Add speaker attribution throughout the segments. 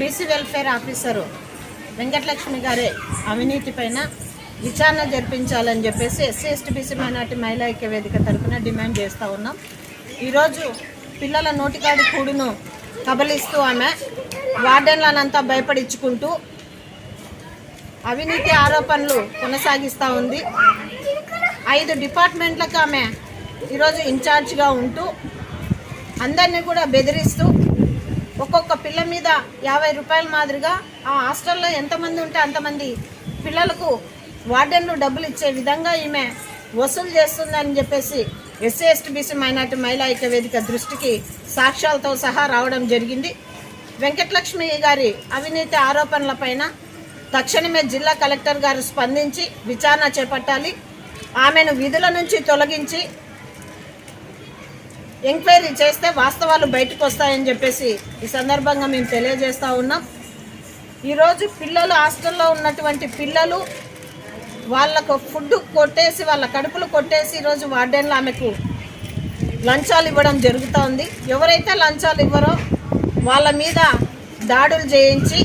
Speaker 1: BC welfare officer Venkatalakshmi గారి అవినీతి పైన విచారణ జరిపించాలని చెప్పేసి ఎస్సీ ఎస్టీ బీసీ మైనార్టీ మహిళా ఐక్య వేదిక తరఫున డిమాండ్ చేస్తూ ఉన్నాం. ఈరోజు పిల్లల నోటికాడి కూడును కబలిస్తూ ఆమె వార్డెన్లనంతా భయపడించుకుంటూ అవినీతి ఆరోపణలు కొనసాగిస్తూ ఉంది. 5 డిపార్ట్మెంట్లకు ఆమె ఈరోజు ఇన్ఛార్జ్గా ఉంటూ అందరినీ కూడా బెదిరిస్తూ ఒక్కొక్క పిల్ల మీద 50 రూపాయల మాదిరిగా ఆ హాస్టల్లో ఎంతమంది ఉంటే అంతమంది పిల్లలకు వార్డెన్లు డబ్బులు ఇచ్చే విధంగా ఈమె వసూలు చేస్తుందని చెప్పేసి ఎస్సీ ఎస్టీ బీసీ మైనార్టీ మహిళా ఐక్య వేదిక దృష్టికి సాక్ష్యాలతో సహా రావడం జరిగింది. వెంకటలక్ష్మి గారి అవినీతి ఆరోపణలపైన తక్షణమే జిల్లా కలెక్టర్ గారు స్పందించి విచారణ చేపట్టాలి. ఆమెను విధుల నుంచి తొలగించి ఎంక్వైరీ చేస్తే వాస్తవాలు బయటకు వస్తాయని చెప్పేసి ఈ సందర్భంగా మేము తెలియజేస్తూ ఉన్నాం. ఈరోజు పిల్లలు హాస్టల్లో ఉన్నటువంటి పిల్లలు వాళ్ళకు ఫుడ్ కొట్టేసి వాళ్ళ కడుపులు కొట్టేసి ఈరోజు వార్డెన్లు ఆమెకు లంచాలు ఇవ్వడం జరుగుతోంది. ఎవరైతే లంచాలు ఇవ్వరో వాళ్ళ మీద దాడులు చేయించి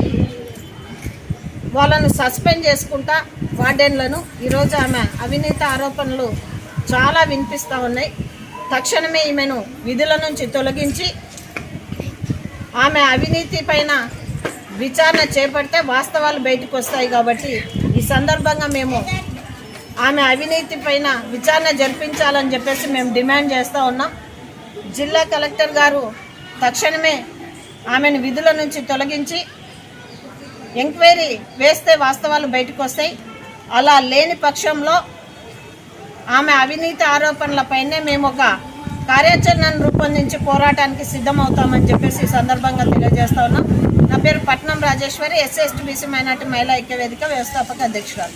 Speaker 1: వాళ్ళను సస్పెండ్ చేసుకుంటా వార్డెన్లను ఈరోజు ఆమె అవినీతి ఆరోపణలు చాలా వినిపిస్తూ ఉన్నాయి. తక్షణమే ఈమెను విధుల నుంచి తొలగించి ఆమె అవినీతి పైన విచారణ చేపడితే వాస్తవాలు బయటకు వస్తాయి. కాబట్టి ఈ సందర్భంగా మేము ఆమె అవినీతి పైన విచారణ జరిపించాలని చెప్పేసి మేము డిమాండ్ చేస్తూ ఉన్నాం. జిల్లా కలెక్టర్ గారు తక్షణమే ఆమెను విధుల నుంచి తొలగించి ఎంక్వైరీ వేస్తే వాస్తవాలు బయటకు వస్తాయి. అలా లేని పక్షంలో ఆమె అవినీతి ఆరోపణలపైనే మేము ఒక కార్యాచరణను రూపొందించి పోరాటానికి సిద్ధమవుతామని చెప్పేసి ఈ సందర్భంగా తెలియజేస్తా ఉన్నాం. నా పేరు పట్నం Rajeshwari, SC ST BC minority మహిళా ఐక్య వేదిక వ్యవస్థాపక అధ్యక్షురాలు.